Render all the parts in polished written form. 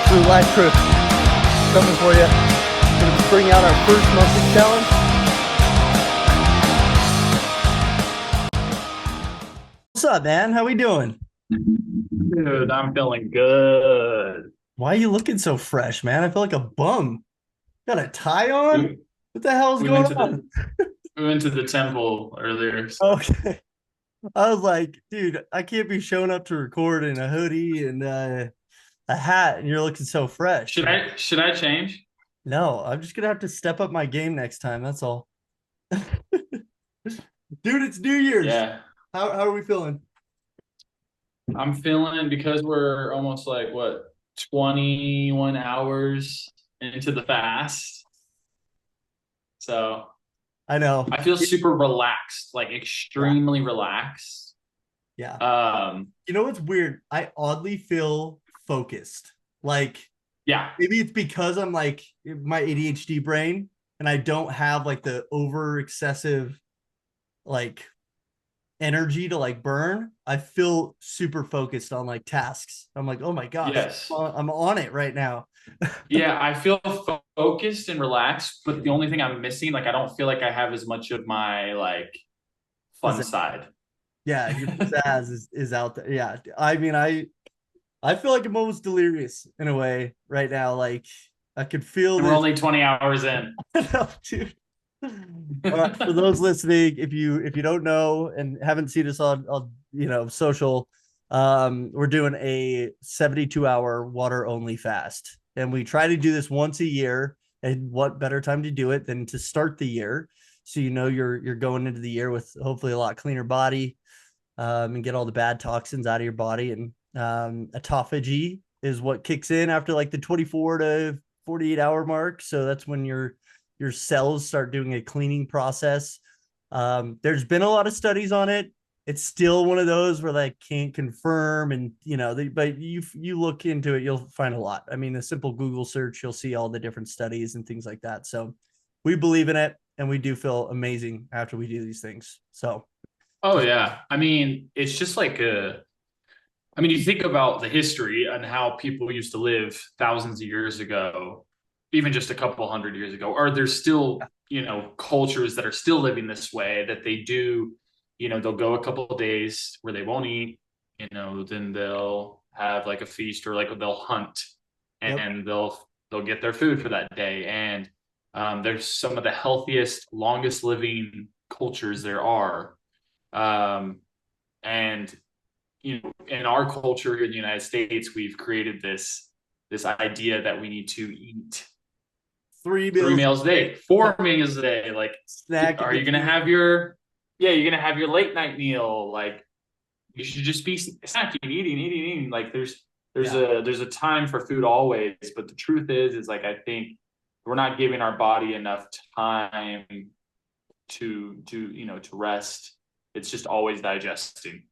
Through Life Trip coming for you. Going to bring out our first monthly challenge. What's up, man? How we doing? Dude, I'm feeling good. Why are you looking so fresh, man? I feel like a bum. Got a tie on? We, What the hell's we going went to the on? we went to the temple earlier. So Okay. I was like, dude, I can't be showing up to record in a hoodie and a hat, and you're looking so fresh. should I change? No, I'm just gonna have to step up my game next time. That's all. Dude, it's New Year's. Yeah. How are we feeling? I'm feeling because we're almost like what 21 hours into the fast. So I know. I feel super relaxed, like Yeah. extremely relaxed. Yeah. Um, You know what's weird? I oddly feel focused. Like yeah. maybe it's because I'm like my ADHD brain and I don't have like the over excessive like energy to like burn. I feel super focused on like tasks. I'm like, oh my gosh, Yes. I'm on it right now. Yeah, I feel focused and relaxed, but the only thing I'm missing, like I don't feel like I have as much of my like fun side. Yeah, your pizzazz is out there. Yeah. I mean, I feel like I'm almost delirious in a way right now. Like I could feel And we're this. only 20 hours in. Dude. For those listening, if you don't know and haven't seen us on social, we're doing a 72-hour water only fast, and we try to do this once a year. And what better time to do it than to start the year, so you're going into the year with hopefully a lot cleaner body, and get all the bad toxins out of your body. And autophagy is what kicks in after like the 24 to 48-hour mark. So that's when your cells start doing a cleaning process. There's been a lot of studies on it. It's still one of those where they can't confirm, and but you look into it, you'll find a lot. I mean, a simple Google search, you'll see all the different studies and things like that. So we believe in it, and we do feel amazing after we do these things. So Oh just yeah. I mean, it's just like I mean, you think about the history and how people used to live thousands of years ago, even just a couple hundred years ago. Or there's still, cultures that are still living this way that they do, they'll go a couple of days where they won't eat, then they'll have like a feast or like they'll hunt yep, and they'll get their food for that day. And there's some of the healthiest, longest living cultures there are. Um, and in our culture here in the United States, we've created this idea that we need to eat three three meals meals a day, four meals a day. Like, snack in are you gonna between. have you're gonna have your late night meal. Like, you should just be snacking, eating. Like, there's Yeah, a time for food always, but the truth is like I think we're not giving our body enough time to rest. It's just always digesting,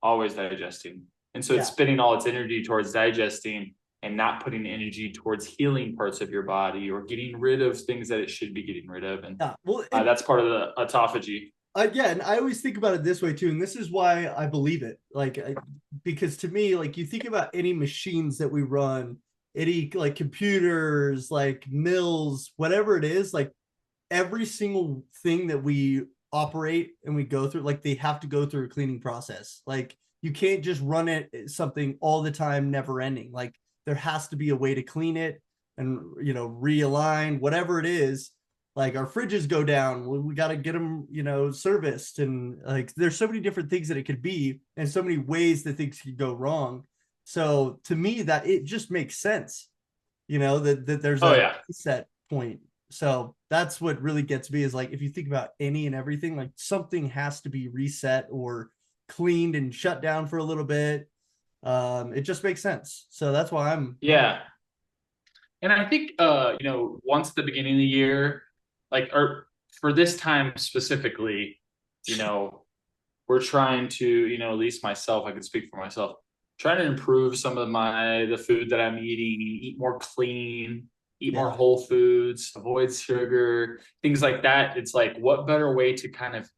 and so it's yeah, spending all its energy towards digesting and not putting energy towards healing parts of your body or getting rid of things that it should be getting rid of. And yeah. Well, and that's part of the autophagy. yeah, and I always think about it this way too, and this is why I believe it. Because to me, like you think about any machines that we run, any like computers, like mills, whatever it is, like every single thing that we operate and we go through, like they have to go through a cleaning process. Like you can't just run it something all the time, never ending. Like there has to be a way to clean it and realign whatever it is. Like our fridges go down, we got to get them serviced, and like there's so many different things that it could be and so many ways that things could go wrong. So to me, that it just makes sense, that there's Oh a yeah. set point. So that's what really gets me, is like if you think about any and everything, like something has to be reset or cleaned and shut down for a little bit. It just makes sense. So that's why I'm Yeah. And I think once at the beginning of the year, like, or for this time specifically, you know we're trying to, at least myself, I can speak for myself, trying to improve some of the food that I'm eating, eat more clean, eat more yeah, whole foods, avoid sugar, things like that. It's like, what better way to kind of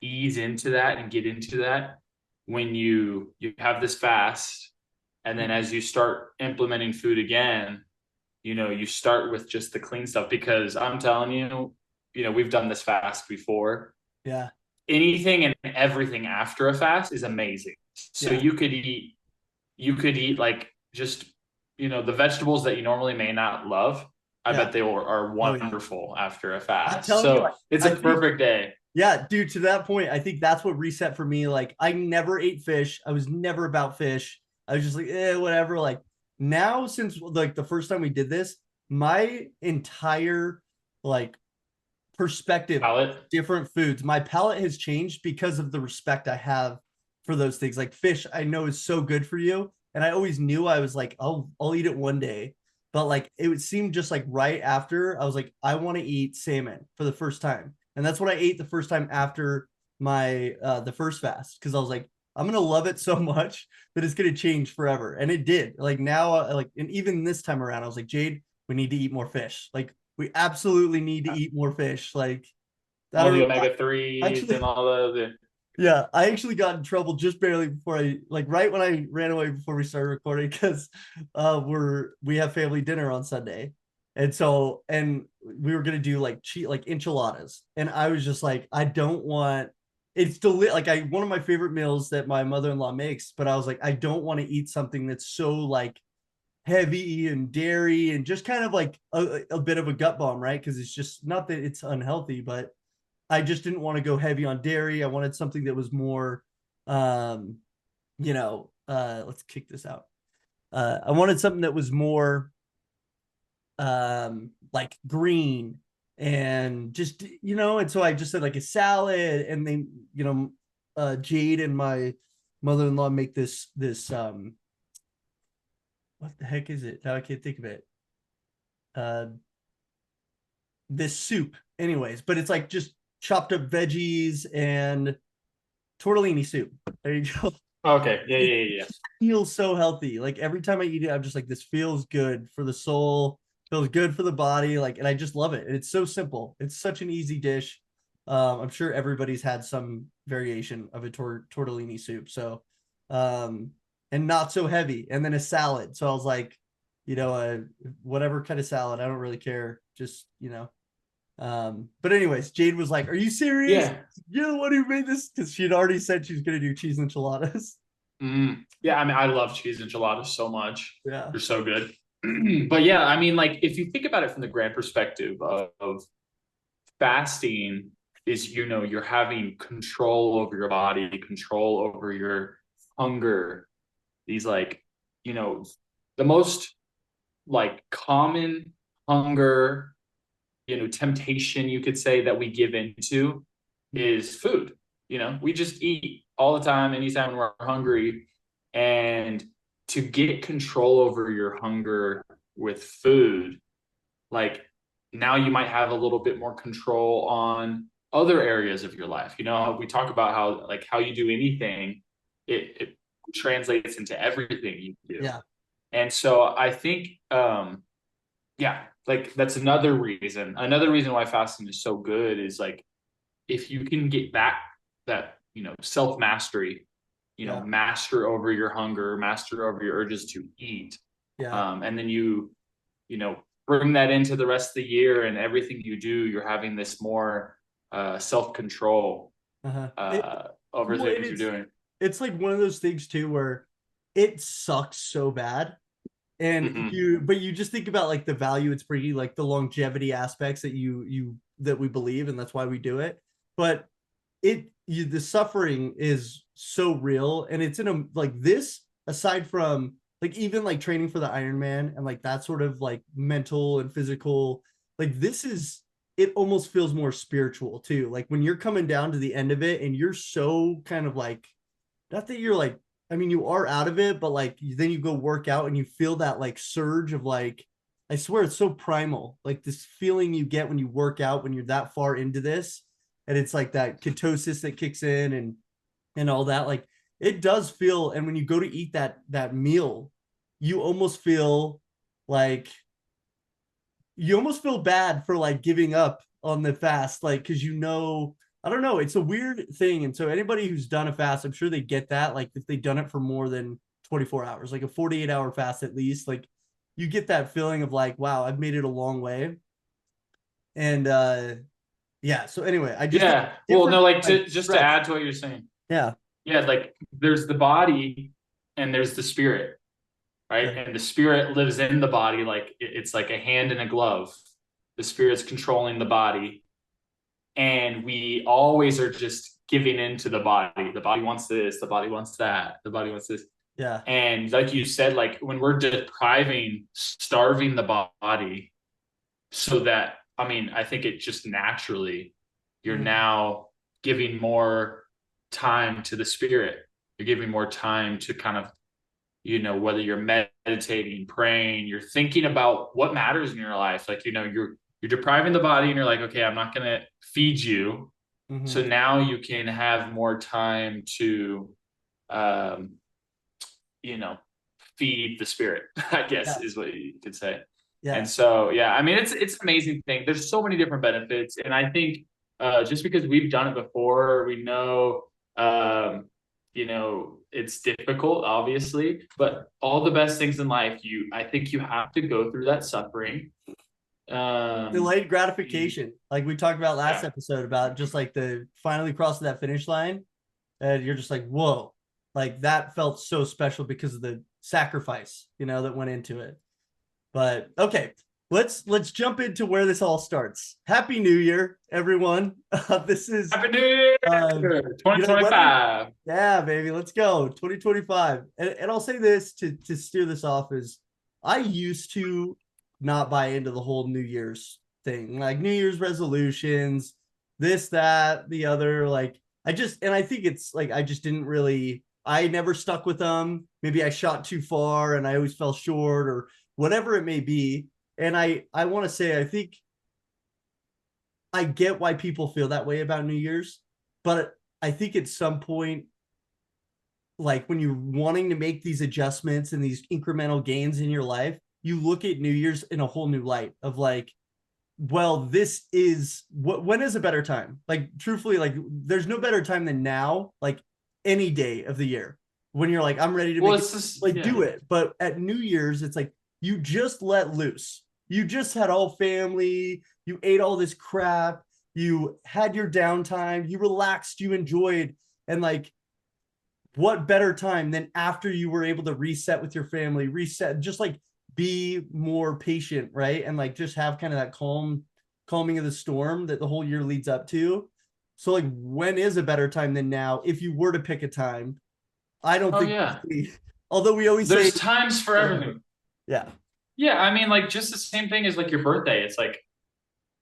ease into that and get into that when you have this fast, and then as you start implementing food again, you start with just the clean stuff because I'm telling you, we've done this fast before. Yeah. Anything and everything after a fast is amazing. So Yeah. you could eat like just the vegetables that you normally may not love. I Yeah. bet they are Oh yeah. wonderful after a I'm fast. telling you, So it's I a think, perfect day. yeah, dude, to that point, I think that's what reset for me. Like, I never ate fish. I was never about fish. I was just like, whatever. Like, now, since like the first time we did this, my entire like perspective, Palate. different foods, my palate has changed because of the respect I have for those things. Like fish, I know is so good for you, and I always knew I was like, I'll eat it one day. But like it would seem just like right after I was like, I want to eat salmon for the first time. And that's what I ate the first time after my the first fast, because I was like, I'm gonna love it so much that it's gonna change forever. And it did. Like now, like, and even this time around, I was like, Jade, we need to eat more fish. Like we absolutely need to eat more fish. Like I All don't the know. omega threes and Actually, all the yeah, I actually got in trouble just barely before I like right when I ran away before we started recording, because we have family dinner on Sunday. And we were gonna do like cheat like enchiladas. And I was just like, I don't want it's like I one of my favorite meals that my mother-in-law makes, but I was like, I don't want to eat something that's so like heavy and dairy and just kind of like a bit of a gut bomb, right? Because it's just not that it's unhealthy, but I just didn't want to go heavy on dairy. I wanted something that was more, um, let's kick this out. I wanted something that was more, like green and just, and so I just said like a salad, and then, Jade and my mother-in-law make what the heck is it? Now I can't think of it. Uh, this soup anyways, but it's like just chopped up veggies and tortellini soup. There you go. Okay. Yeah, It yeah, yeah. feels so healthy. Like every time I eat it, I'm just like, this feels good for the soul, feels good for the body. Like, and I just love it. And it's so simple. It's such an easy dish. I'm sure everybody's had some variation of a tortellini soup. So, and not so heavy. And then a salad. So I was like, whatever kind of salad, I don't really care. Just, but anyways, Jade was like, "Are you serious? Yeah. You're the one who made this?" Because she had already said she was going to do cheese enchiladas. Yeah, I mean, I love cheese enchiladas so much. Yeah, They're so good. But yeah, I mean, like if you think about it from the grand perspective of fasting is, you're having control over your body, control over your hunger. These like, you know, the most like common hunger, temptation you could say that we give into is food. We just eat all the time, anytime we're hungry. And to get control over your hunger with food, like now you might have a little bit more control on other areas of your life. We talk about how you do anything, it translates into everything you do. yeah, And so I think, yeah, like that's another reason why fasting is so good is like if you can get that self mastery, yeah, master over your hunger, master over your urges to eat, yeah. and then you know bring that into the rest of the year, and everything you do, you're having this more self control Uh-huh. over Well, and things you're doing. it's like one of those things too where it sucks so bad. And Hmm. but you just think about like the value it's bringing, like the longevity aspects that we believe, and that's why we do it. But the suffering is so real, and it's in a like this, aside from like even like training for the Ironman and like that sort of like mental and physical, like this is, it almost feels more spiritual too. Like when you're coming down to the end of it and you're so kind of like, not that you're like, I mean, you are out of it, but like then you go work out and you feel that like surge of like, I swear it's so primal, like this feeling you get when you work out when you're that far into this, and it's like that ketosis that kicks in and all that. Like it does feel, and when you go to eat that meal, you almost feel like, you almost feel bad for like giving up on the fast, like because I don't know, it's a weird thing. And so anybody who's done a fast, I'm sure they get that, like if they've done it for more than 24 hours, like a 48-hour fast at least, like you get that feeling of like, wow, I've made it a long way. And yeah, so anyway, I just think Yeah. Well, different no, like like to just to stretch. add to what you're saying. Yeah. Yeah, like there's the body and there's the spirit, right? Right. And the spirit lives in the body like it's like a hand in a glove. The spirit's controlling the body, and we always are just giving into the body. The body wants this, the body wants that, the body wants this. Yeah. And like you said, like when we're depriving, starving the body so that, I mean, I think it just naturally, you're Mhm. now giving more time to the spirit. You're giving more time to kind of, whether you're meditating, praying, you're thinking about what matters in your life. Like, you're depriving the body and you're like, okay, I'm not going to feed you. So Mhm. now you can have more time to, um, you know, feed the spirit, I guess Yeah. is what you could say. And Yeah. so, yeah, I mean, it's an amazing thing. There's so many different benefits, and I think just because we've done it before, we know, it's difficult, obviously, but all the best things in life, I think you have to go through that suffering. Delayed You, gratification, like we talked about last yeah. episode, about just like the finally crossing that finish line, and you're just like, whoa, like that felt so special because of the sacrifice, that went into it. But okay, let's jump into where this all starts. Happy New Year, everyone. This is Happy New Year, whether 2025. yeah, baby, let's go 2025. And I'll say this to steer this off is I used to not buy into the whole New Year's thing, like New Year's resolutions, this, that, the other. Like I think it's like I just didn't really, I never stuck with them. Maybe I shot too far and I always fell short or whatever it may be. And I want to say I think I get why people feel that way about New Year's, but I think at some point, like when you're wanting to make these adjustments and these incremental gains in your life, you look at New Year's in a whole new light of like, well, this is when is a better time? Like, truthfully, like, there's no better time than now, like any day of the year when you're like, I'm ready to Well, make it, it's just, like, yeah. do it. But at New Year's, it's like you just let loose. You just had all family, you ate all this crap, you had your downtime, you relaxed, you enjoyed. And like, what better time than after you were able to reset with your family, reset, just like be more patient, right? And like just have kind of that calming of the storm that the whole year leads up to. So like, when is a better time than now if you were to pick a time? I don't Oh, think yeah. although we always say There's times for everything. yeah. Yeah, I mean, like just the same thing as like your birthday. It's like,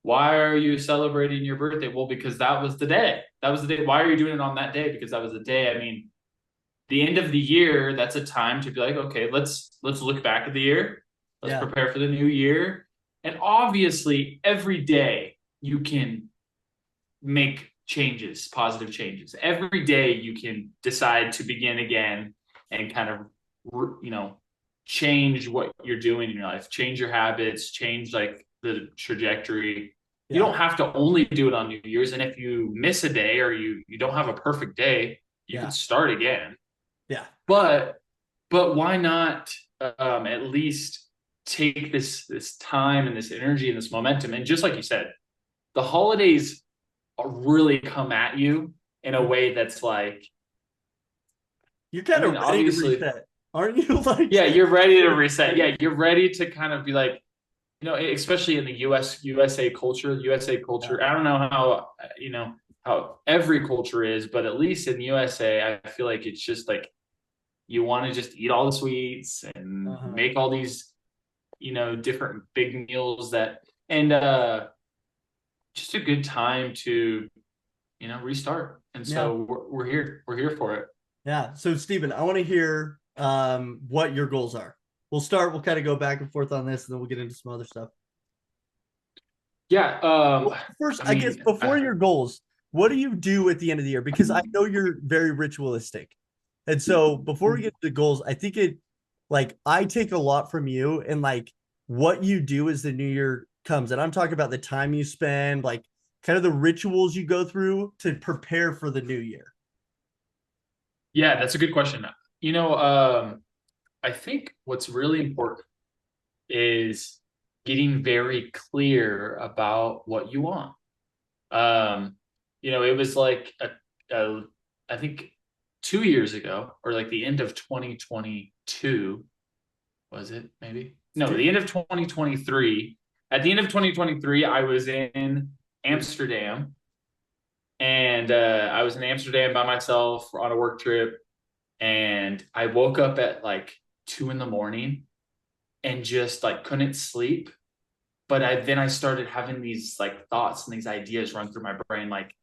why are you celebrating your birthday? Well, because that was the day. That was the day. Why are you doing it on that day? Because that was the day. I mean, the end of the year, that's a time to be like, okay, let's look back at the year. Let's Yeah. prepare for the new year. And obviously, every day you can make changes, positive changes. Every day you can decide to begin again and kind of, change what you're doing in your life, change your habits, change like the trajectory. You Yeah. don't have to only do it on New Year's. And if you miss a day or you don't have a perfect day, you Yeah. could start again. Yeah. But why not at least take this time and this energy and this momentum? And just like you said, the holidays really come at you in a way that's like, You're I kind mean, of ready to obviously, reset, aren't you? Like, yeah, you're ready to reset. Yeah, you're ready to kind of be like, especially in the USA culture, USA yeah. culture. I don't know how, how every culture is, but at least in the USA, I feel like it's just like you want to just eat all the sweets and Uh-huh. make all these, different big meals and just a good time to, restart. And Yeah. so we're here for it. Yeah. So Stephen, I want to hear what your goals are. We'll kind of go back and forth on this and then we'll get into some other stuff. Yeah. Well, first, I I guess mean, before your goals, what do you do at the end of the year? Because I know you're very ritualistic. And so before we get to the goals, I think like I take a lot from you and like what you do as the new year comes. And I'm talking about the time you spend, like kind of the rituals you go through to prepare for the new year. yeah, that's a good question. You know, I think what's really important is getting very clear about what you want. Um, it was like I think 2 years ago, or like the end of 2022, was it maybe? No, the end of 2023. At the end of 2023, I was in Amsterdam, and I was in Amsterdam by myself on a work trip, and I woke up at like 2 in the morning and just like couldn't sleep. But I started having these like thoughts and these ideas run through my brain, like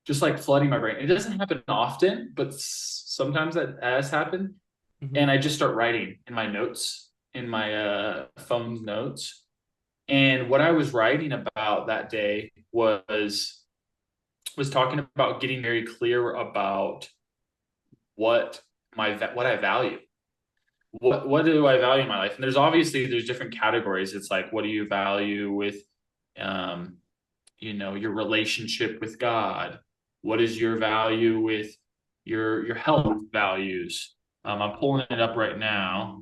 just like flooding my brain. It doesn't happen often, but sometimes that has happened. Mhm. And I just start writing in my notes, in my phone notes. And what I was writing about that day was talking about getting very clear about what what I value. What do I value in my life? And there's different categories. It's like, what do you value with um your relationship with God? What is your value with your health values? I'm pulling it up right now.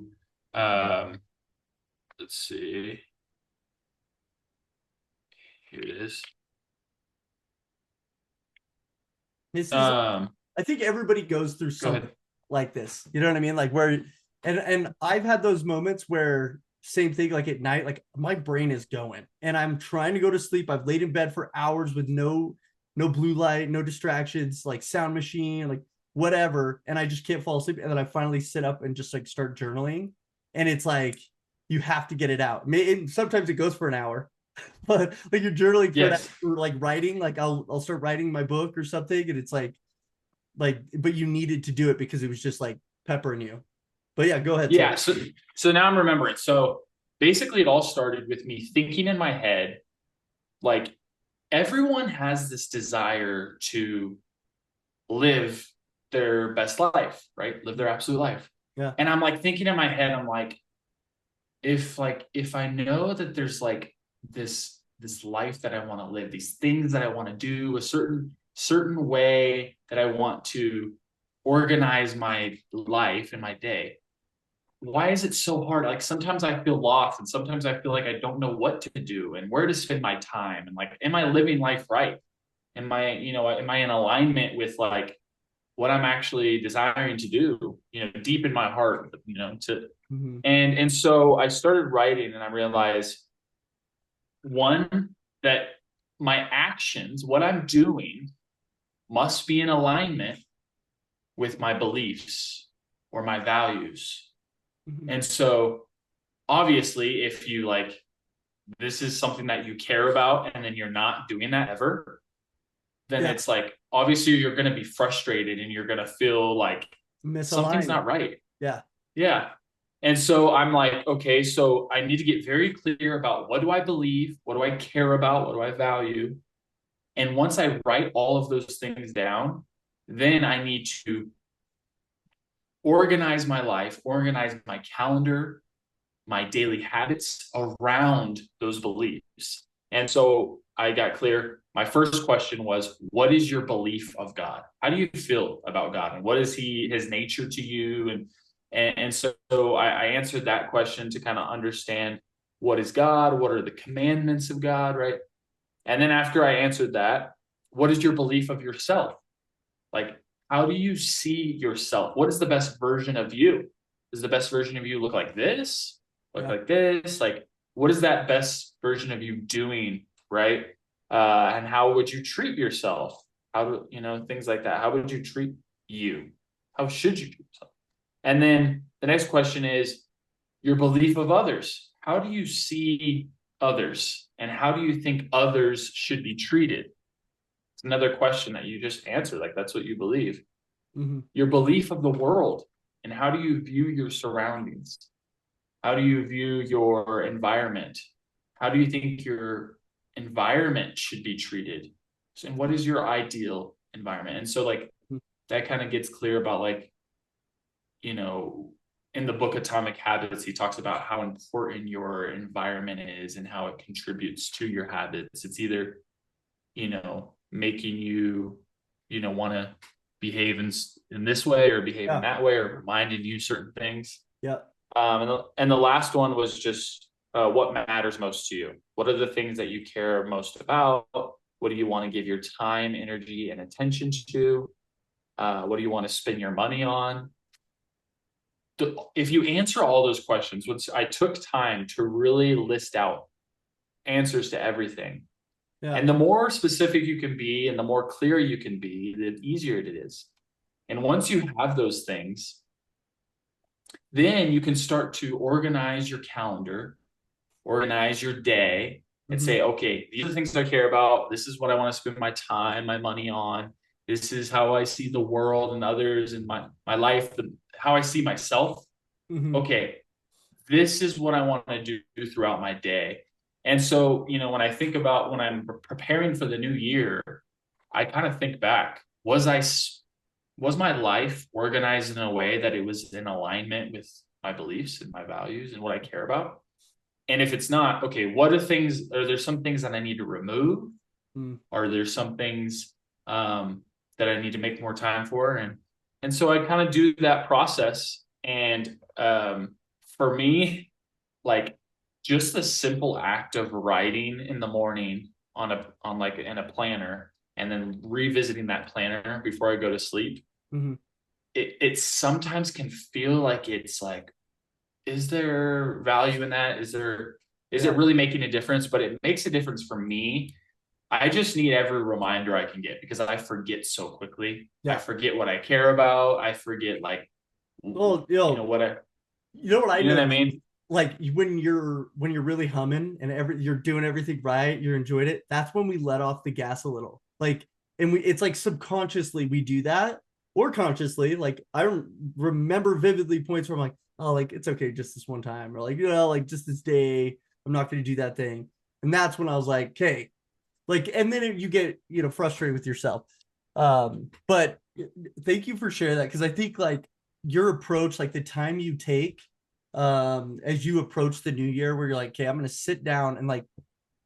Um, let's see. Here it is. This is, Um, I think everybody goes through go something ahead. like this. You know what I mean? Like where, and I've had those moments where same thing, like at night, like my brain is going and I'm trying to go to sleep. I've laid in bed for hours with no blue light, no distractions, like sound machine, like whatever, and I just can't fall asleep. And then I finally sit up and just like start journaling, and it's like you have to get it out. Sometimes it goes for an hour, but like you're journaling for that, Yes. or like writing, like I'll start writing my book or something, and it's like but you needed to do it because it was just like peppering you. But yeah, go ahead. Sorry. Yeah. So now I'm remembering. So basically, it all started with me thinking in my head, like everyone has this desire to live their best life, right? Live their absolute life. Yeah. And I'm like thinking in my head, I'm like, if I know that there's like this life that I want to live, these things that I want to do, a certain way that I want to organize my life and my day. Why is it so hard? Like sometimes I feel lost, and sometimes I feel like I don't know what to do and where to spend my time, and like, am I living life right? Am I in alignment with like what I'm actually desiring to do, deep in my heart, to Mm-hmm. and so I started writing, and I realized, one, that my actions, what I'm doing, must be in alignment with my beliefs or my values. Mm-hmm. And so obviously, if you like, this is something that you care about, and then you're not doing that ever, then Yeah. it's like, obviously, you're going to be frustrated and you're going to feel like something's Misaligned. not right. Yeah. Yeah. And so I'm like, okay, so I need to get very clear about what do I believe? What do I care about? What do I value? And once I write all of those things down, then I need to organize my life, organize my calendar, my daily habits around those beliefs. And so I got clear. My first question was, what is your belief of God? How do you feel about God? And what is his nature to you? And so I answered that question to kind of understand, what is God? What are the commandments of God? Right. And then after I answered that, what is your belief of yourself? Like, how do you see yourself? What is the best version of you? Does the best version of you look like this? Look Yeah. like this? Like, what is that best version of you doing? Right. And how would you treat yourself? How do, things like that? How would you treat you? How should you treat yourself? And then the next question is your belief of others. How do you see others? And how do you think others should be treated? It's another question that you just answered. Like, that's what you believe. Mm-hmm. Your belief of the world, and how do you view your surroundings? How do you view your environment? How do you think your environment should be treated? And what is your ideal environment? And so, like, that kind of gets clear about, like, you know, in the book Atomic Habits, he talks about how important your environment is and how it contributes to your habits. It's either, making you, want to behave in this way or behave in Yeah. that way, or reminding you certain things. Yeah. And the last one was just what matters most to you? What are the things that you care most about? What do you want to give your time, energy, and attention to? What do you want to spend your money on? If you answer all those questions, once I took time to really list out answers to everything, Yeah. and the more specific you can be and the more clear you can be, the easier it is. And once you have those things, then you can start to organize your calendar, organize your day, and Mm-hmm. say, okay, these are the things I care about. This is what I want to spend my time, my money on. This is how I see the world and others and my life, how I see myself. Mm-hmm. Okay, this is what I want to do throughout my day. And so, when I think about when I'm preparing for the new year, I kind of think back, was my life organized in a way that it was in alignment with my beliefs and my values and what I care about? And if it's not, okay, are there some things that I need to remove? Mm-hmm. Are there some things that I need to make more time for? And so I kind of do that process. And for me, like just the simple act of writing in the morning on like in a planner and then revisiting that planner before I go to sleep, Mm-hmm. it sometimes can feel like it's like, is there value in that? Is Yeah. it really making a difference? But it makes a difference for me. I just need every reminder I can get because I forget so quickly. I Yeah. forget what I care about. I forget like Well, what I you know what I you know what I noticed? mean? Like when you're really humming and you're doing everything right, you're enjoying it. That's when we let off the gas a little. Like, and it's like subconsciously we do that, or consciously. Like I remember vividly points where I'm like, oh, like it's okay, just this one time, or like like just this day, I'm not going to do that thing. And that's when I was like, okay, like, and then you get frustrated with yourself. But thank you for sharing that, because I think like your approach, like the time you take as you approach the new year, where you're like, okay, I'm gonna sit down and like,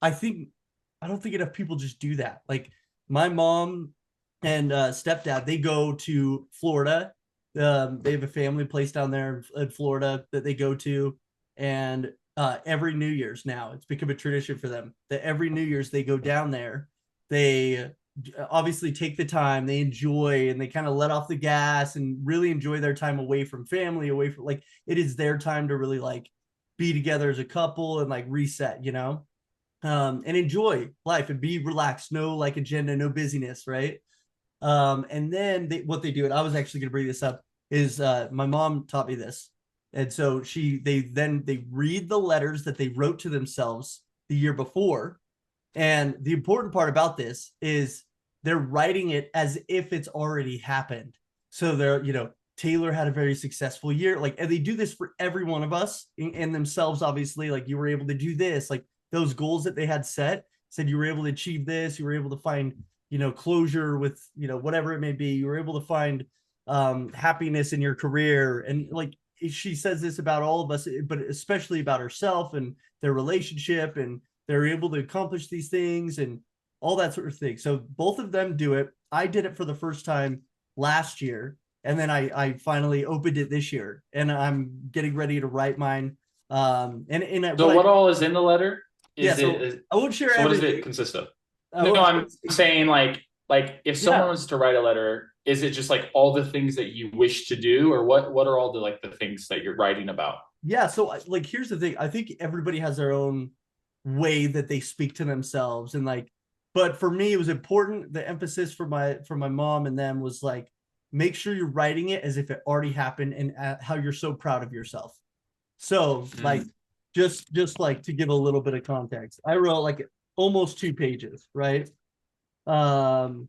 I think I don't think enough people just do that. Like my mom and stepdad, they go to Florida. They have a family place down there in Florida that they go to, and every New Year's now it's become a tradition for them that every New Year's they go down there. They obviously take the time, they enjoy, and they kind of let off the gas and really enjoy their time away from family, away from like it is their time to really like be together as a couple and like reset, and enjoy life and be relaxed, no like agenda, no busyness, right? And then what they do, and I was actually going to bring this up, is my mom taught me this, and so they read the letters that they wrote to themselves the year before, and the important part about this is they're writing it as if it's already happened. So Taylor had a very successful year. Like, and they do this for every one of us and themselves, obviously. Like, you were able to do this, like those goals that they had set, said you were able to achieve this, you were able to find, closure with, whatever it may be. You were able to find happiness in your career. And like, she says this about all of us, but especially about herself and their relationship, and they're able to accomplish these things and all that sort of thing. So both of them do it. I did it for the first time last year, and then I finally opened it this year, and I'm getting ready to write mine. And So what I what all is in the letter? Yeah, Is it so I won't share so what does everything. it consist of? I No, won't, I'm saying like if someone yeah, was to write a letter, is it just like all the things that you wish to do, or what are all the like the things that you're writing about? yeah. So like, here's the thing. I think everybody has their own way that they speak to themselves, and like, but for me, it was important. The emphasis for my mom and them was like, make sure you're writing it as if it already happened, and how you're so proud of yourself. So like, Mm. just like to give a little bit of context, I wrote like almost 2 pages, right? Um,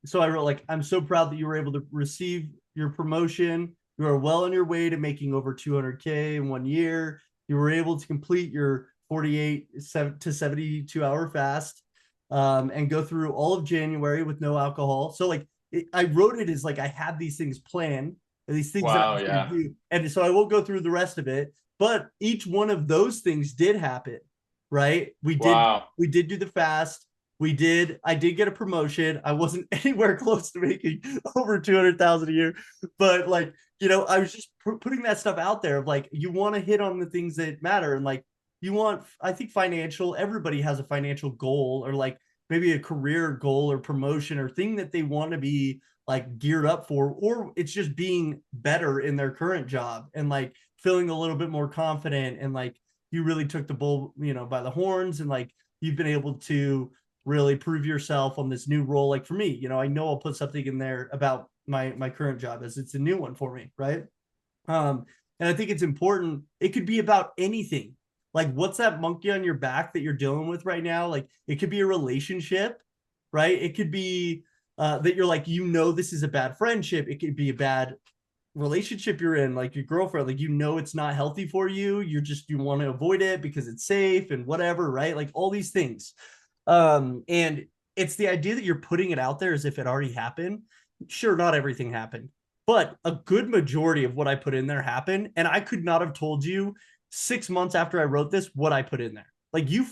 so I wrote like, I'm so proud that you were able to receive your promotion. You are well on your way to making over 200K in 1 year. You were able to complete your 48 to 72 hour fast, and go through all of January with no alcohol. So like, I wrote it as like I had these things planned and these things that I Wow, was going to yeah. do. And so I won't go through the rest of it, but each one of those things did happen, right? We did Wow. we did do the fast. I did get a promotion. I wasn't anywhere close to making over 200,000 a year, but like, I was just putting that stuff out there of like, you want to hit on the things that matter. And like, you want, I think financial, everybody has a financial goal, or like maybe a career goal or promotion or thing that they want to be like geared up for, or it's just being better in their current job and like feeling a little bit more confident, and like you really took the bull, by the horns, and like you've been able to really prove yourself on this new role. Like for me, I know I'll put something in there about my current job as it's a new one for me, right? Um, and I think it's important. It could be about anything. Like, what's that monkey on your back that you're dealing with right now? Like, it could be a relationship, right? It could be that you're like, this is a bad friendship. It could be a bad relationship you're in, like your girlfriend. Like, it's not healthy for you. You want to avoid it because it's safe and whatever, right? Like all these things. And it's the idea that you're putting it out there as if it already happened. Sure, not everything happened, but a good majority of what I put in there happened. And I could not have told you 6 months after I wrote this what I put in there. Like you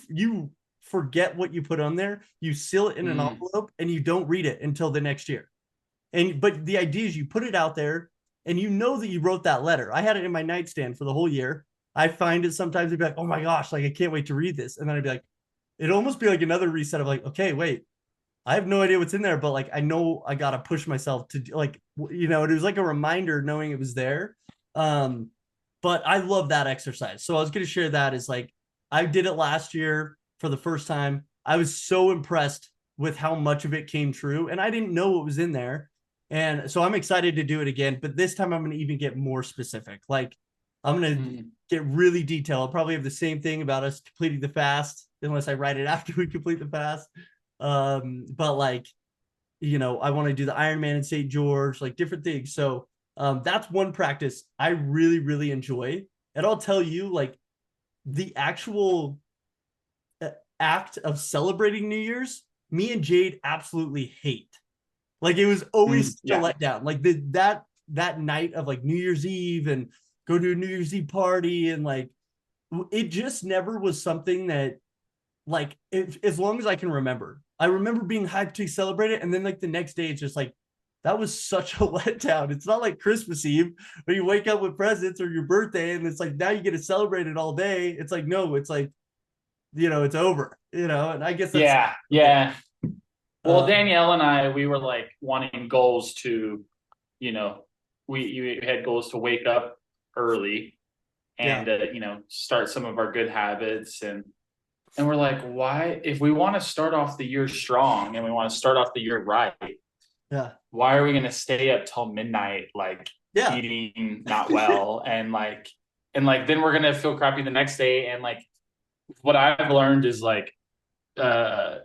forget what you put on there, you seal it in an Mm. envelope, and you don't read it until the next year. And but the idea is you put it out there, and that you wrote that letter. I had it in my nightstand for the whole year. I find it sometimes, I'd be like, oh my gosh, like I can't wait to read this. And then I'd be like, it'd almost be like another reset of like, okay, wait, I have no idea what's in there, but like I know I gotta push myself to like, it was like a reminder knowing it was there. Um, but I love that exercise. So I was gonna share that as like I did it last year for the first time. I was so impressed with how much of it came true, and I didn't know what was in there. And so I'm excited to do it again, but this time I'm gonna even get more specific. Like I'm gonna Mm. get really detailed. I'll probably have the same thing about us completing the fast, unless I write it after we complete the fast. But like, I want to do the Ironman in St. George, like different things. So that's one practice I really, really enjoy. And I'll tell you, like, the actual act of celebrating New Year's, me and Jade absolutely hate. Like it was Mm. always a Yeah. letdown. Like that night of like New Year's Eve and go to a New Year's Eve party, and like it just never was something that, like, as long as I can remember. I remember being hyped to celebrate it, and then like the next day, it's just like that was such a letdown. It's not like Christmas Eve where you wake up with presents, or your birthday, and it's like now you get to celebrate it all day. It's like no, it's like it's over. And I guess that's Yeah. okay. Yeah. Well, Um, Danielle and I, we were like wanting goals to, you know, we had goals to wake up early yeah, and start some of our good habits, and we're like, why, if we want to start off the year strong and we want to start off the year right, yeah, why are we going to stay up till midnight, like yeah, eating not well, and like then we're going to feel crappy the next day. And like what I've learned is like, uh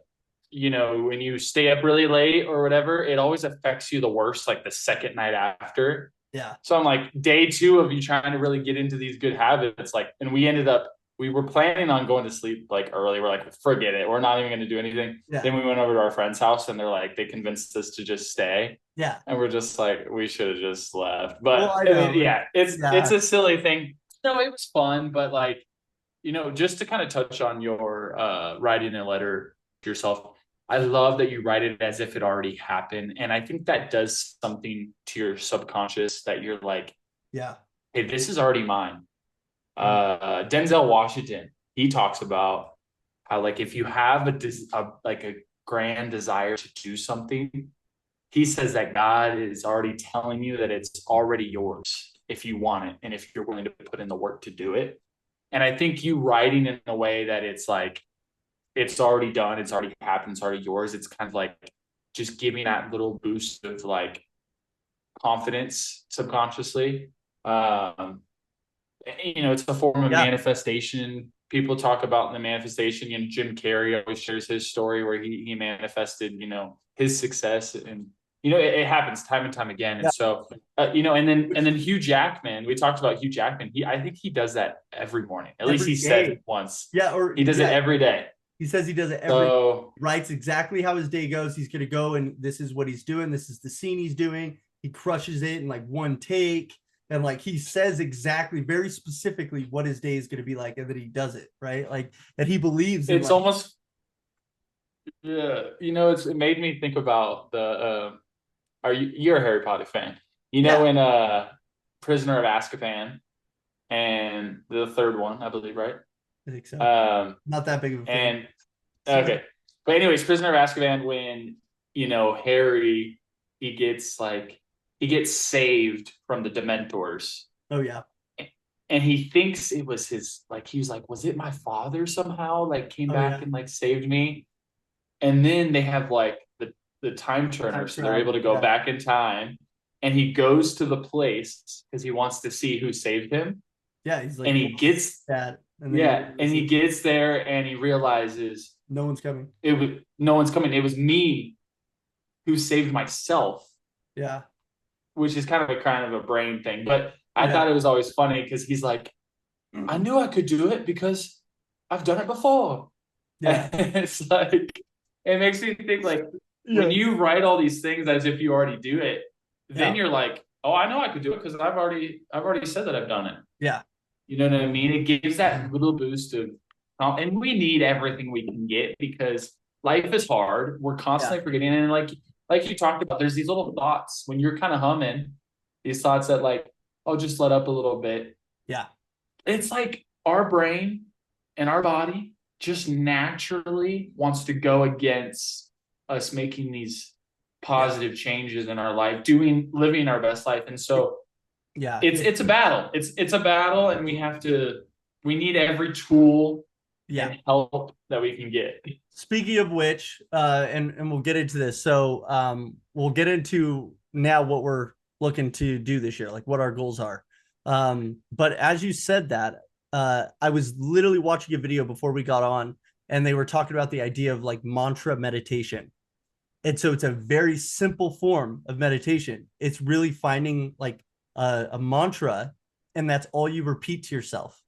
when you stay up really late or whatever, it always affects you the worst like the second night after. yeah, So I'm like, day two of you trying to really get into these good habits, like, and we were planning on going to sleep like early. We're like, forget it, we're not even going to do anything. yeah, Then we went over to our friend's house, and they convinced us to just stay, yeah. and we're just like, we should have just left. Well, But I I mean, know. yeah, it's Yeah, a silly thing. No, it was fun, but like, just to kind of touch on your writing a letter to yourself, I love that you write it as if it already happened. And I think that does something to your subconscious, that you're like, yeah, hey, this is already mine. mhm, Denzel Washington, he talks about how, like, if you have like a grand desire to do something, he says that God is already telling you that it's already yours if you want it and if you're willing to put in the work to do it. And I think you writing in a way that it's like, it's already done, it's already happened, it's already yours. It's kind of like just giving that little boost of like confidence subconsciously. Um, it's a form of yeah. manifestation. People talk about the manifestation. Jim Carrey always shares his story where he manifested, his success, and it happens time and time again. Yeah. And so, and then Hugh Jackman. We talked about Hugh Jackman. I think he does that every morning. At least Every he said day. once. Yeah, or He does it yeah, every day. he says he does it every, So writes exactly how his day goes. He's gonna go, and this is what he's doing. This is the scene he's doing. He crushes it in like one take. And like he says exactly, very specifically what his day is gonna be like, and then he does it, right? Like that he believes in it's like, almost, yeah, it made me think about you're a Harry Potter fan. yeah, In Prisoner of Azkaban and the third one, I believe, right? I think so. Um, Not that big of a fan. and okay, but anyways, Prisoner of Azkaban, when Harry, he gets like he gets saved from the Dementors, Oh yeah. and he thinks it was his, like he was like, was it my father somehow like came Oh back yeah. and like saved me? And then they have like the time turner, Time so they're able travel. to go Yeah. back in time, and he goes to the place because he wants to see who saved him, Yeah. He's and like, he gets that, and then he yeah, and he realizes gets there and he realizes no one's coming. it was no one's coming. It was me who saved myself, Yeah. which is kind of a brain thing. But I Yeah. thought it was always funny because he's like, I knew I could do it because I've done it before. Yeah. And it's like it makes me think like when Yeah. you write all these things as if you already do it, then Yeah. you're like, oh, I know I could do it because I've already said that I've done it. Yeah. You know what I mean? It gives that little boost of, and we need everything we can get because life is hard. We're Yeah. constantly forgetting, and like you talked about, there's these little thoughts when you're kind of humming, these thoughts that like, oh, just let up a little bit. Yeah. It's like our brain and our body just naturally wants to go against us making these Yeah. positive changes in our life, living our best life, and so Yeah. it's a battle. It's a battle, and we need every tool Yeah. and help that we can get. Speaking of which, and we'll get into this. So we'll get into now what we're looking to do this year, like what our goals are. But as you said that, I was literally watching a video before we got on, and they were talking about the idea of like mantra meditation. And so it's a very simple form of meditation. It's really finding like a mantra, and that's all you repeat to yourself.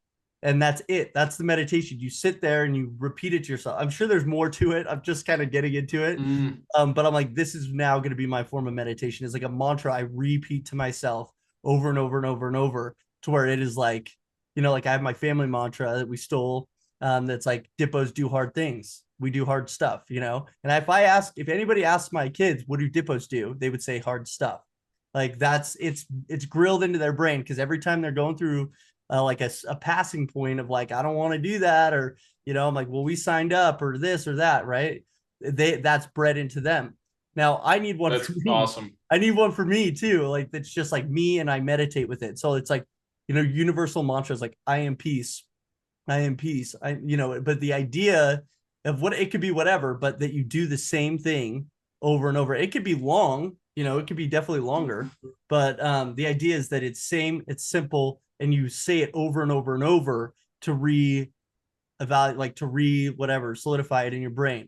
And that's it. That's the meditation. You sit there and you repeat it to yourself. I'm sure there's more to it. I'm just kind of getting into it. Mm, But I'm like, this is now going to be my form of meditation. It's like a mantra I repeat to myself over and over and over and over, to where it is like, like I have my family mantra that we stole. That's like Dippos do hard things. We do hard stuff. And if anybody asks my kids, what do Dippos do? They would say hard stuff. Like it's grilled into their brain because every time they're going through like a passing point of like, I don't want to do that, or I'm like, well, we signed up or this or that, right? That's bred into them. Now I need one for that's me. awesome. I need one for me too. Like that's just like me, and I meditate with it. So it's like, universal mantras like I am peace, I am peace. But the idea of what it could be whatever, but that you do the same thing over and over. It could be long, it could be definitely longer, but the idea is that it's same, it's simple, and you say it over and over and over to evaluate, like to whatever, solidify it in your brain.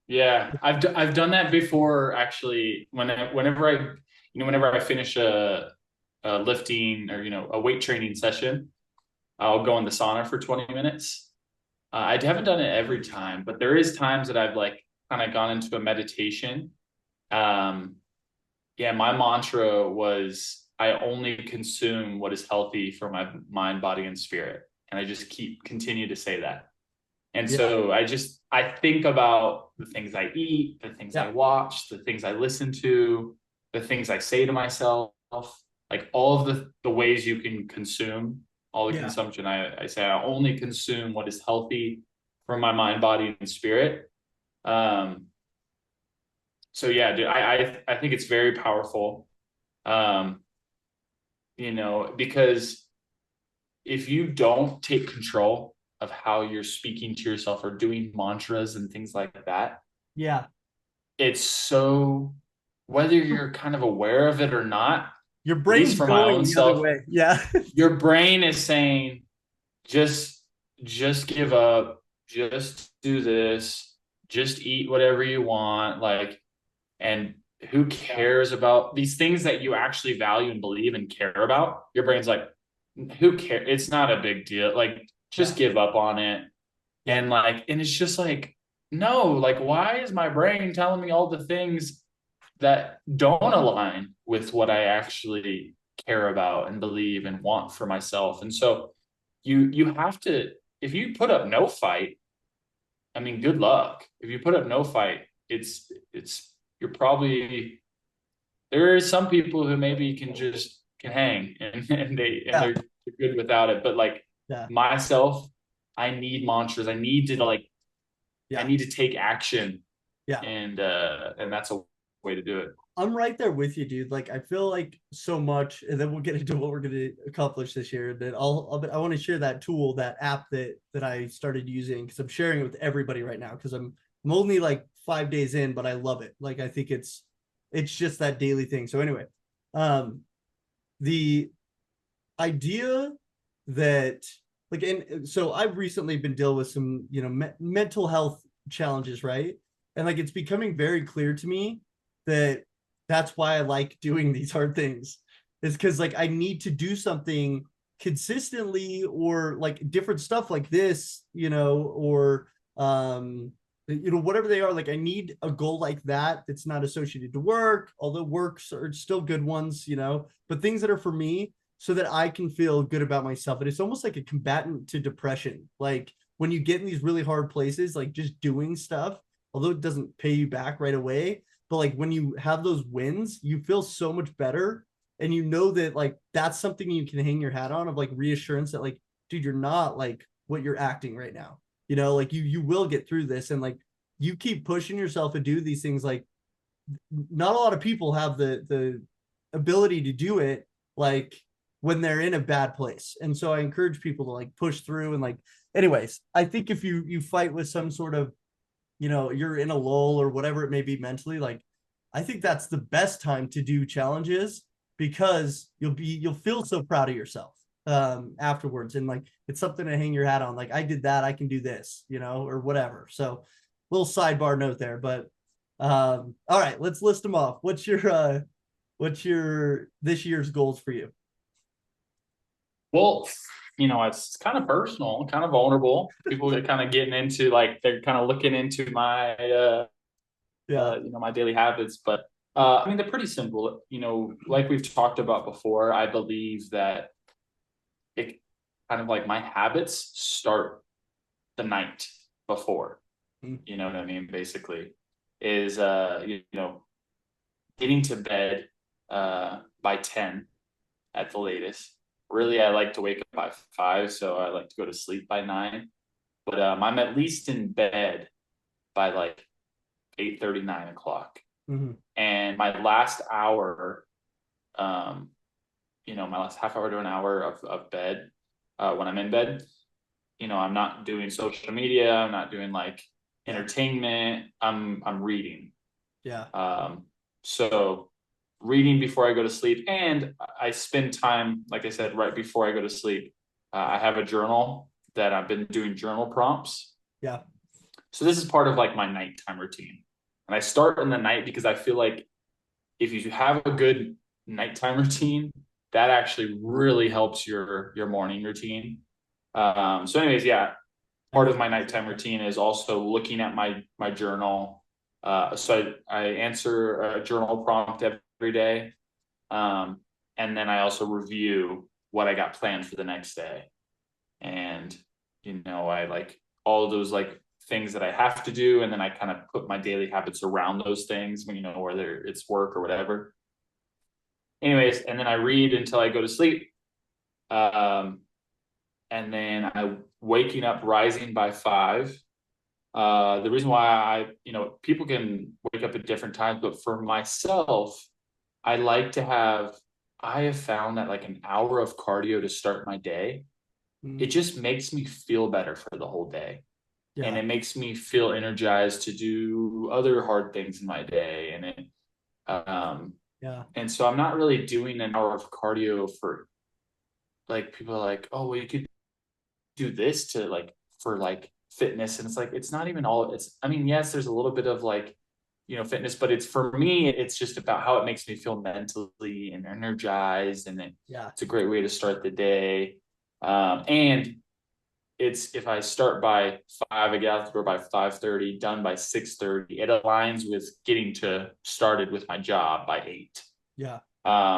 Yeah, I've done that before actually. Whenever I finish a lifting or a weight training session, I'll go in the sauna for 20 minutes. I haven't done it every time, but there is times that I've like kind of gone into a meditation. Um, yeah, my mantra was I only consume what is healthy for my mind, body, and spirit. And I just continue to say that. And Yeah. so I think about the things I eat, the things I Yeah. watch, the things I listen to, the things I say to myself, like all of the ways you can consume, all the Yeah. consumption. I say I only consume what is healthy for my mind, body, and spirit. Um, so yeah, dude, I think it's very powerful. Um, because if you don't take control of how you're speaking to yourself or doing mantras and things like that, Yeah. it's so, whether you're kind of aware of it or not, Your at least brain's for my going own the other self, way. Yeah. your brain is saying, just just give up, just do this, just eat whatever you want, like, and who Yeah. cares about these things that you actually value and believe and care about? Your brain's like, who cares? It's not a big deal. Like, just Yeah. give up on it. Yeah. And it's just like, no, like, why is my brain telling me all the things that don't align with what I actually care about and believe and want for myself? And so you have to, if you put up no fight, I mean, good luck. If you put up no fight, you're probably, there are some people who maybe can hang and Yeah. they're good without it. But like Yeah. myself, I need mantras. I need to like, I Yeah. need to take action, Yeah. and that's a way to do it. I'm right there with you, dude. Like I feel like so much, and then we'll get into what we're gonna accomplish this year. That I want to share that tool, that app that I started using because I'm sharing it with everybody right now because I'm only like 5 days in, but I love it. Like I think it's just that daily thing. So anyway, um, the idea that like and so I've recently been dealing with some mental health challenges, right? And like it's becoming very clear to me that that's why I like doing these hard things is because like I need to do something consistently or like different stuff like this, or whatever they are. Like I need a goal like that that's not associated to work, although works are still good ones, but things that are for me so that I can feel good about myself. And it's almost like a combatant to depression. Like when you get in these really hard places, like just doing stuff, although it doesn't pay you back right away, but like when you have those wins, you feel so much better. And you know that like that's something you can hang your hat on of like reassurance that like, dude, you're not like what you're acting right now. Like you will get through this and like you keep pushing yourself to do these things. Like not a lot of people have the ability to do it like when they're in a bad place. And so I encourage people to like push through and like anyways, I think if you fight with some sort of, you're in a lull or whatever it may be mentally, like I think that's the best time to do challenges because you'll feel so proud of yourself afterwards, and like it's something to hang your hat on. Like I did that, I can do this, or whatever. So little sidebar note there, but all right, let's list them off. What's your this year's goals for you? Well, it's kind of personal, kind of vulnerable. People are kind of getting into like they're kind of looking into my Yeah. my daily habits, but I mean they're pretty simple. Like we've talked about before, I believe that it kind of like my habits start the night before. Mm. You know what I mean? Basically, is getting to bed by 10 at the latest. Really, I like to wake up by 5, so I like to go to sleep by 9. But I'm at least in bed by like 8:30, 9 o'clock. Mm-hmm. And my last hour, um, my last half hour to an hour of bed, when I'm in bed, I'm not doing social media. I'm not doing like Yeah. entertainment. I'm reading. Yeah. So reading before I go to sleep, and I spend time, like I said, right before I go to sleep. I have a journal that I've been doing journal prompts. Yeah. So this is part of like my nighttime routine, and I start in the night because I feel like if you have a good nighttime routine, that actually really helps your morning routine. So, anyways, yeah, I part know of what my you're saying. nighttime routine is also looking at my journal. So I answer a journal prompt every day, um, and then I also review what I got planned for the next day. And I like all of those like things that I have to do, and then I kind of put my daily habits around those things. Whether it's work or whatever. Anyways, and then I read until I go to sleep. Um, and then I waking up rising by 5. The reason why people can wake up at different times, but for myself, I like to have, I have found that like an hour of cardio to start my day, it Mm. just makes me feel better for the whole day. And Yeah. it makes me feel energized to do other hard things in my day. Um, Yeah. and so I'm not really doing an hour of cardio for like people are like, oh, well, you could do this to like for like fitness, and it's like it's not even all it's I mean yes, there's a little bit of like fitness, but it's for me it's just about how it makes me feel mentally and energized, and Yeah. it's a great way to start the day. And it's if I start by 5, I get out the door by 5:30, done by 6:30, it aligns with getting to started with my job by 8. Yeah.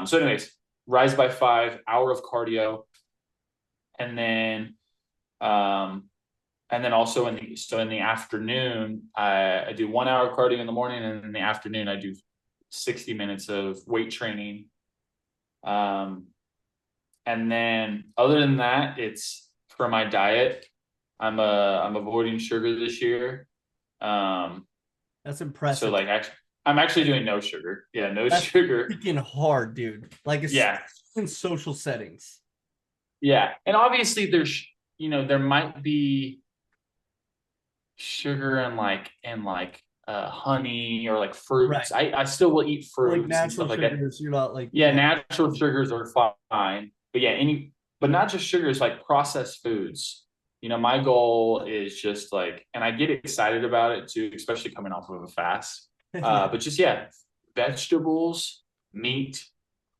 So anyways, rise by 5, hour of cardio, and then um also in the afternoon, I do 1 hour cardio in the morning, and in the afternoon I do 60 minutes of weight training. Um, and then other than that, it's for my diet. I'm avoiding sugar this year. Um, That's so impressive. like actually, I'm actually doing no sugar. Yeah, no That's sugar. freaking hard, dude. Like it's Yeah, in social settings. yeah, and obviously there's there might be sugar and honey or like Right. fruits. I still will eat Like fruits and natural stuff like that. sugars, you're not like, Yeah, yeah, natural sugars are fine, but yeah, but not just sugars, like processed foods. My goal is just like, and I get excited about it too, especially coming off of a fast. yeah, But just yeah, vegetables, meat,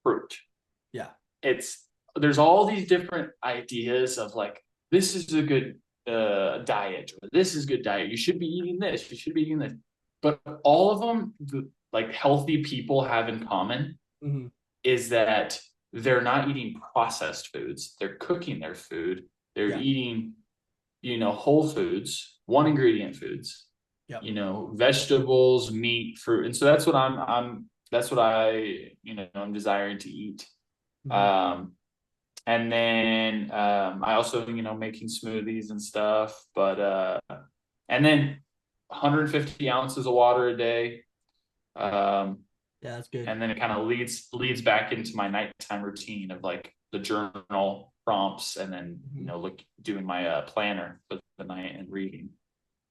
fruit. yeah, It's There's all these different ideas of like this is a good diet or this is good diet. You should be eating this. You should be eating this. But all of them, like healthy people, have in common hmm, is that they're not eating processed foods. They're cooking their food. They're yeah, eating, whole foods, one ingredient foods, yep, vegetables, meat, fruit. And so that's what that's what I'm desiring to eat. hmm, Um, and then I also, making smoothies and stuff, but and then 150 ounces of water a day. Um, yeah, that's good. and then it kind of leads back into my nighttime routine of like the journal prompts and then Hmm. look doing my planner for the night and reading.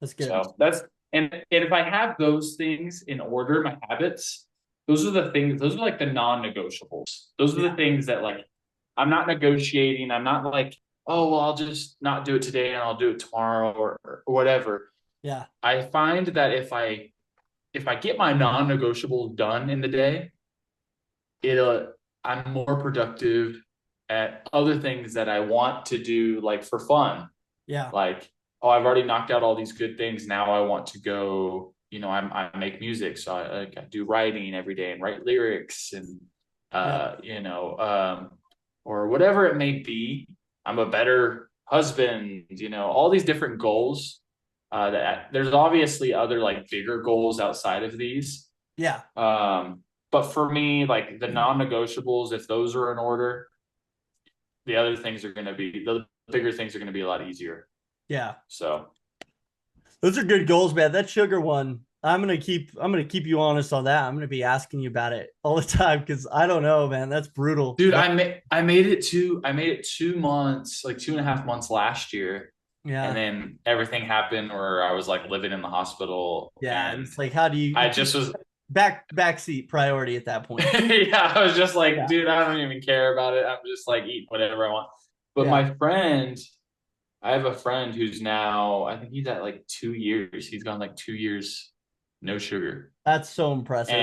That's good. So that's and if I have those things in order, my habits, those are like the non-negotiables. Those are Yeah, the things that like I'm not negotiating. I'm not like, oh well, I'll just not do it today and I'll do it tomorrow or whatever. yeah, I find that if I get my non-negotiables done in the day, it'll I'm more productive at other things that I want to do, like for fun. yeah, Like, oh, I've already knocked out all these good things. Now I want to go. I make music, so I do writing every day and write lyrics and yeah, or whatever it may be. I'm a better husband. All these different goals. That there's obviously other like bigger goals outside of these. yeah, But for me, like the non-negotiables, if those are in order, the bigger things are going to be a lot easier. yeah. So Those are good goals, man. That sugar one, I'm gonna keep you honest on that. I'm gonna be asking you about it all the time because I don't know, man. That's brutal. dude, That, I made it 2 months, like 2.5 months last year, and yeah, then everything happened where I was like living in the hospital, yeah. and It's like how do you I it's just was backseat priority at that point. yeah, I was just like, Yeah, dude, I don't even care about it. I'm just like eat whatever I want. But yeah. I have a friend who's now, I think he's at like 2 years. He's gone like 2 years no sugar. That's so impressive.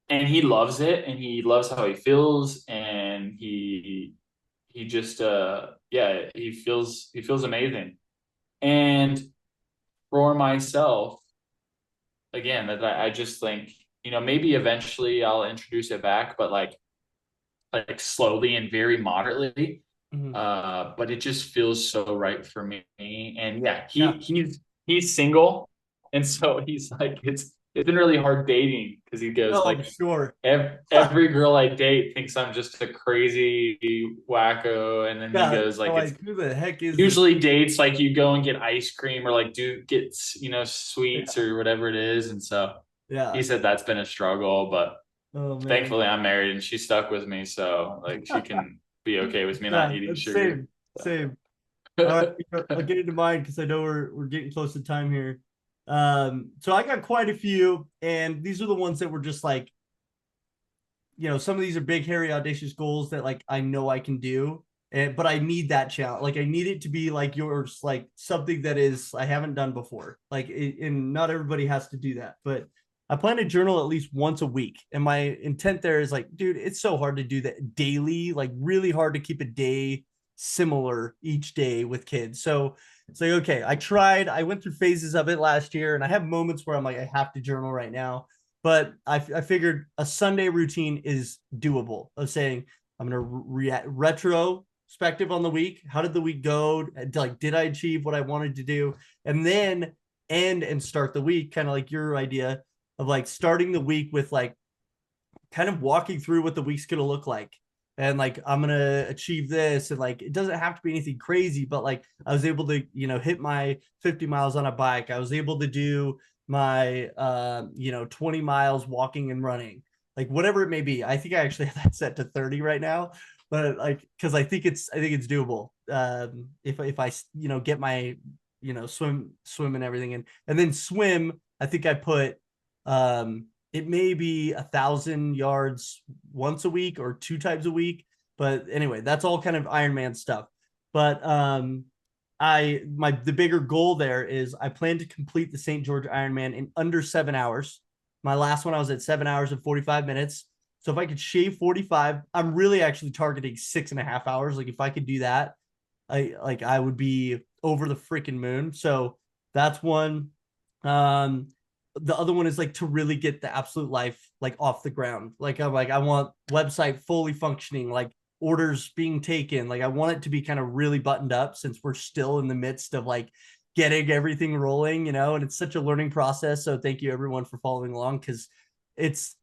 And he loves it and he loves how he feels and he just yeah, he feels amazing. And for myself, again, that I just think, maybe eventually I'll introduce it back, but like slowly and very moderately. Mhm. But it just feels so right for me. And yeah, Yeah. he's single, and so he's like it's been really hard dating because he goes Oh, I'm like sure. every girl I date thinks I'm just a crazy wacko, and then he Yeah. goes They're like it's like, who the heck is this? usually dates like you go and get ice cream or like do get sweets Yeah. or whatever it is, and so Yeah. he said that's been a struggle, but Oh man. thankfully I'm married and she's stuck with me, so like she can be okay with me not Yeah, eating that's sugar. same. Same. All right, I'll get into mine because I know we're getting close to time here. So I got quite a few, and these are the ones that were just like, some of these are big, hairy, audacious goals that like I know I can do, and but I need that challenge. Like I need it to be like yours, like something that is I haven't done before. Like, and not everybody has to do that, but I plan to journal at least once a week. And my intent there is like, dude, it's so hard to do that daily, like really hard to keep a day similar each day with kids. So it's like, okay, I went through phases of it last year, and I have moments where I'm like, I have to journal right now. But I figured a Sunday routine is doable of saying, I'm going to retrospective on the week. How did the week go? Like, did I achieve what I wanted to do? And then end and start the week, kind of like your idea of like starting the week with like kind of walking through what the week's going to look like. and like I'm gonna achieve this, and like it doesn't have to be anything crazy, but like I was able to, hit my 50 miles on a bike. I was able to do my 20 miles walking and running, like whatever it may be. I think I actually have that set to 30 right now, but like because I think it's doable. If I get my swim and everything in, and then swim, I think I put it may be 1,000 yards once a week or two times a week. But anyway, that's all kind of Ironman stuff. But the bigger goal there is I plan to complete the St. George Ironman in under 7 hours. My last one I was at 7 hours and 45 minutes. So if I could shave 45, I'm really actually targeting 6.5 hours. Like if I could do that, I would be over the freaking moon. So that's one. Um, the other one is like to really get the absolute life like off the ground. Like I'm like I want website fully functioning, like orders being taken. Like I want it to be kind of really buttoned up since we're still in the midst of like getting everything rolling, and it's such a learning process. So thank you everyone for following along because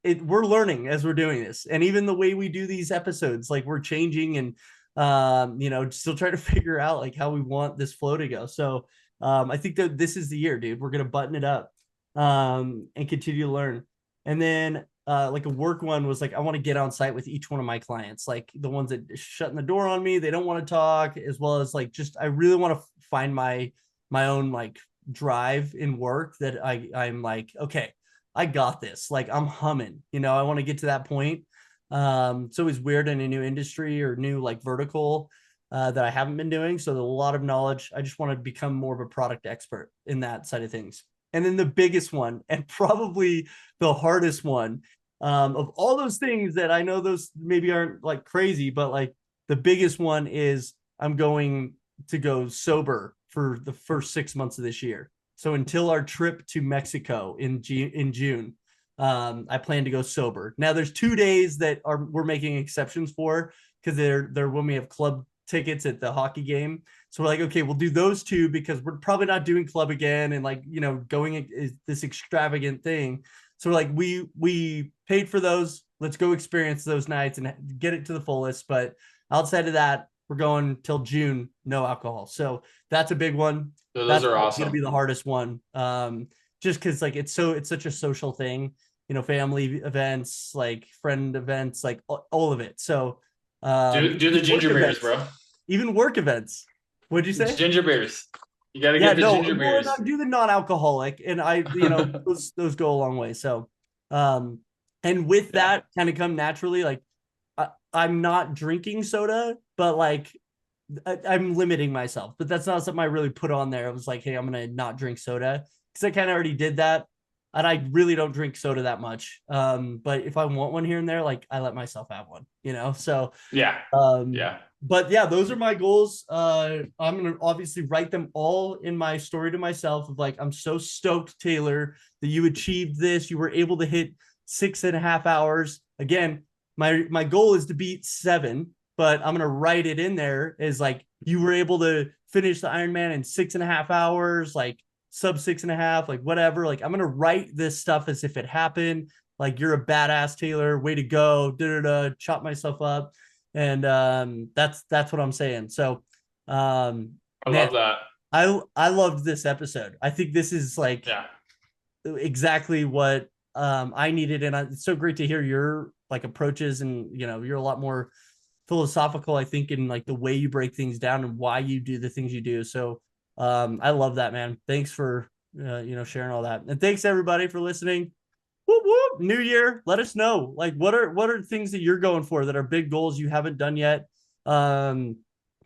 we're learning as we're doing this. And even the way we do these episodes, like we're changing and still trying to figure out like how we want this flow to go. So I think that this is the year, dude. We're gonna button it up and continue to learn. And then like a work one was like I want to get on site with each one of my clients, like the ones that shutting the door on me, they don't want to talk, as well as like just I really want to find my own like drive in work that I'm like, okay, I got this. Like I'm humming, I want to get to that point. It's always weird in a new industry or new like vertical that I haven't been doing. So there's a lot of knowledge. I just want to become more of a product expert in that side of things. And then the biggest one, and probably the hardest one, of all those things that I know those maybe aren't like crazy, but like the biggest one is I'm going to go sober for the first 6 months of this year. So until our trip to Mexico in June, I plan to go sober. Now there's 2 days that we're making exceptions for because they're when we have club tickets at the hockey game. So we're like, okay, we'll do those two because we're probably not doing club again and like, going is this extravagant thing. So we're like, we paid for those. Let's go experience those nights and get it to the fullest. But outside of that, we're going till June, no alcohol. So that's a big one. So those That's are going to awesome. be the hardest one. Just because like it's such a social thing, family events, like friend events, like all of it. So Do the even work ginger beers, events, bro. even work events. What'd you say? Ginger beers. You got to Yeah, get the no, ginger well, and beers. I do the non-alcoholic, and those go a long way. So, um, and with Yeah. that kind of come naturally, like I'm not drinking soda, but like I'm limiting myself. But that's not something I really put on there. I was like, hey, I'm gonna not drink soda because I kind of already did that, and I really don't drink soda that much. But if I want one here and there, like I let myself have one. So Yeah. um, Yeah. but yeah, those are my goals. I'm gonna obviously write them all in my story to myself of like, I'm so stoked, Taylor, that you achieved this. You were able to hit 6.5 hours. Again, my goal is to beat 7, but I'm gonna write it in there as like you were able to finish the Ironman in 6.5 hours, like sub 6.5, like whatever. Like I'm gonna write this stuff as if it happened. Like you're a badass, Taylor. Way to go. Da da da. Chop myself up, and that's what I'm saying. So, I man, love that. I loved this episode. I think this is like Yeah. exactly what I needed, and it's so great to hear your like approaches, and you're a lot more philosophical, I think, in like the way you break things down and why you do the things you do. So, I love that, man. Thanks for sharing all that, and thanks everybody for listening. Whoop, whoop. New year, let us know like what are things that you're going for that are big goals you haven't done yet. um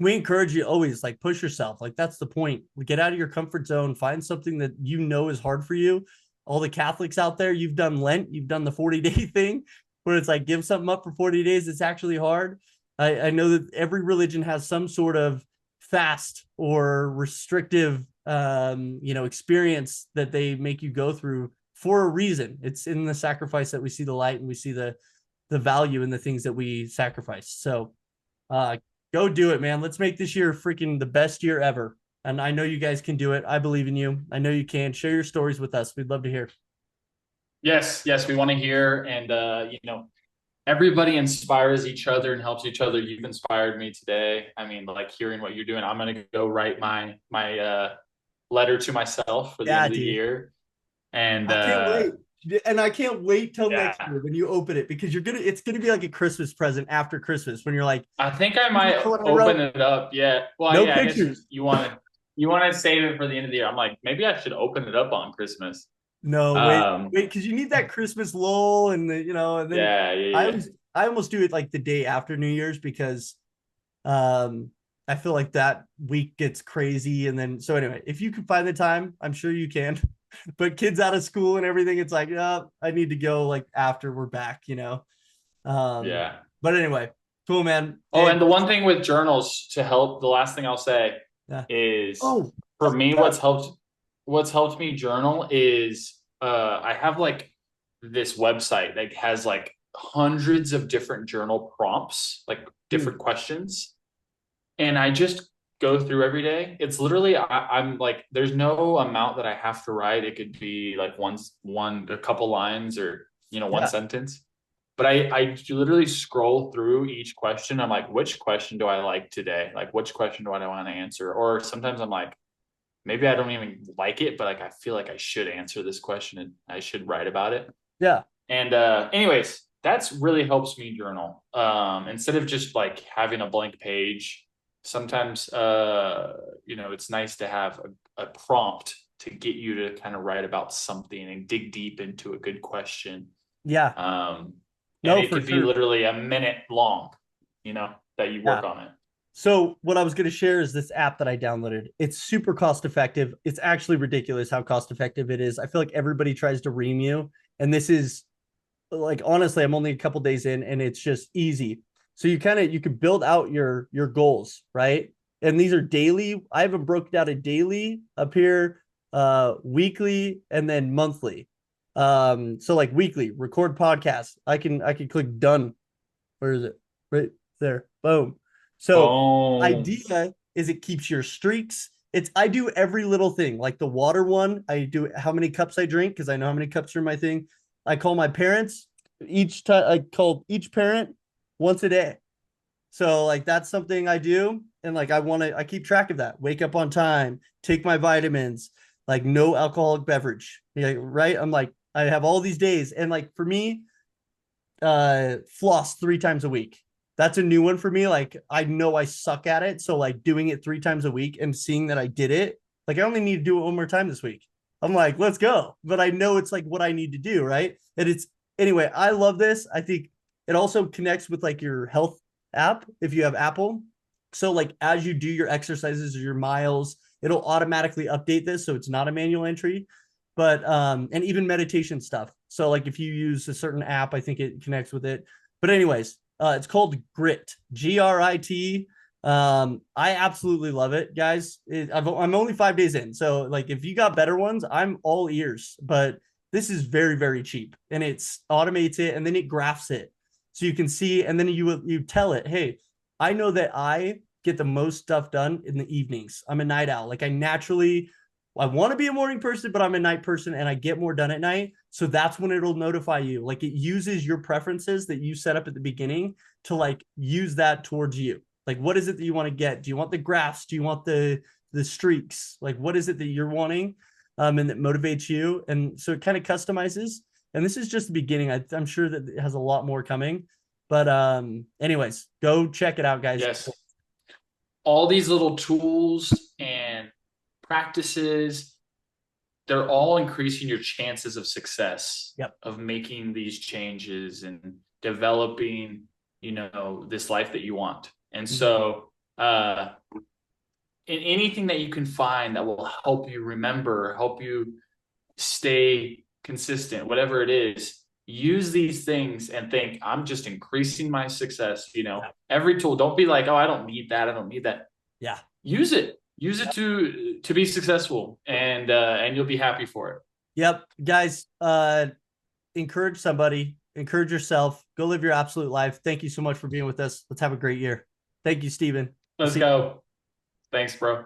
we encourage you always like push yourself, like that's the point. Get out of your comfort zone, find something that is hard for you. All the Catholics out there, you've done Lent, you've done the 40-day thing where it's like give something up for 40 days. It's actually hard. I know that every religion has some sort of fast or restrictive experience that they make you go through for a reason. It's in the sacrifice that we see the light, and we see the value in the things that we sacrifice. So go do it, man. Let's make this year freaking the best year ever. And I know you guys can do it. I believe in you. I know you can. Share your stories with us. We'd love to hear. Yes. Yes. We want to hear. And, everybody inspires each other and helps each other. You've inspired me today. I mean, like hearing what you're doing, I'm gonna go write my letter to myself for the end Yeah, of the dude. year. And I can't wait. And I can't wait till next yeah, year when you open it because it's gonna be like a Christmas present after Christmas when you're like, I think I you might know what I open wrote? it up. Yeah. Well, No yeah, I guess pictures. you want to save it for the end of the year. I'm like, maybe I should open it up on Christmas. No, Um, wait, because you need that Christmas lull and and then yeah, yeah, yeah. I almost do it like the day after New Year's because um I feel like that week gets crazy. And then so anyway, if you can find the time, I'm sure you can. But kids out of school and everything, it's like, I need to go like after we're back. Um, Yeah. but anyway, cool, man. Oh, Hey, and the one thing with journals to help, the last thing I'll say yeah. is Oh, for me, yeah. what's helped me journal is I have like this website that has like hundreds of different journal prompts, like Dude, different questions. And I just go through every day. It's literally I'm like, there's no amount that I have to write. It could be like a couple lines or one yeah. sentence. But I literally scroll through each question. I'm like, which question do I like today? Like, which question do I want to answer? Or sometimes I'm like, maybe I don't even like it, but like I feel like I should answer this question and I should write about it. Yeah. And anyways, that's really helps me journal. Instead of just like having a blank page, sometimes it's nice to have a prompt to get you to kind of write about something and dig deep into a good question. Yeah. Um, and No, it for could be sure. literally a minute long, that you Yeah. work on it. So what I was going to share is this app that I downloaded. It's super cost effective. It's actually ridiculous how cost effective it is. I feel like everybody tries to ream you, and this is like honestly, I'm only a couple days in, and it's just easy. So you can build out your goals, right? And these are daily. I have them broken down a daily up here, weekly, and then monthly. So like weekly, record podcast. I can click done. Where is it? Right there. Boom. So Boom. idea is it keeps your streaks. I do every little thing, like the water one. I do how many cups I drink because I know how many cups are in my thing. I call my parents each time. I call each parent once a day. So like that's something I do, and like I keep track of that. Wake up on time, take my vitamins, like no alcoholic beverage. Yeah, right. I'm like I have all these days, and like for me, floss 3 times a week. That's a new one for me. Like I know I suck at it. So like doing it 3 times a week and seeing that I did it, like I only need to do it one more time this week. I'm like, let's go. But I know it's like what I need to do, right? And it's anyway, I love this. I think it also connects with like your health app if you have Apple. So like as you do your exercises or your miles, it'll automatically update this so it's not a manual entry. But and even meditation stuff. So like if you use a certain app, I think it connects with it. But anyways, it's called Grit, Grit. I absolutely love it, guys. I'm only 5 days in, so like if you got better ones, I'm all ears. But this is very very cheap, and it's automates it, and then it graphs it, so you can see, and then you tell it, hey, I know that I get the most stuff done in the evenings. I'm a night owl. Like I want to be a morning person, but I'm a night person and I get more done at night. So that's when it'll notify you. Like it uses your preferences that you set up at the beginning to like use that towards you. Like what is it that you want to get? Do you want the graphs? Do you want the streaks? Like what is it that you're wanting? And that motivates you. And so it kind of customizes. And this is just the beginning. I'm sure that it has a lot more coming. But anyways, go check it out, guys. Yes. All these little tools and practices, they're all increasing your chances of success Yep. of making these changes and developing this life that you want. And Mhm. so in anything that you can find that will help you remember, help you stay consistent, whatever it is, use these things and think, I'm just increasing my success. Yeah. Every tool, don't be like, oh, I don't need that, I don't need that. Yeah. Use it to be successful, and you'll be happy for it. Yep. Guys, encourage somebody, encourage yourself, go live your absolute life. Thank you so much for being with us. Let's have a great year. Thank you, Stephen. We'll Let's see you. go. Thanks, bro.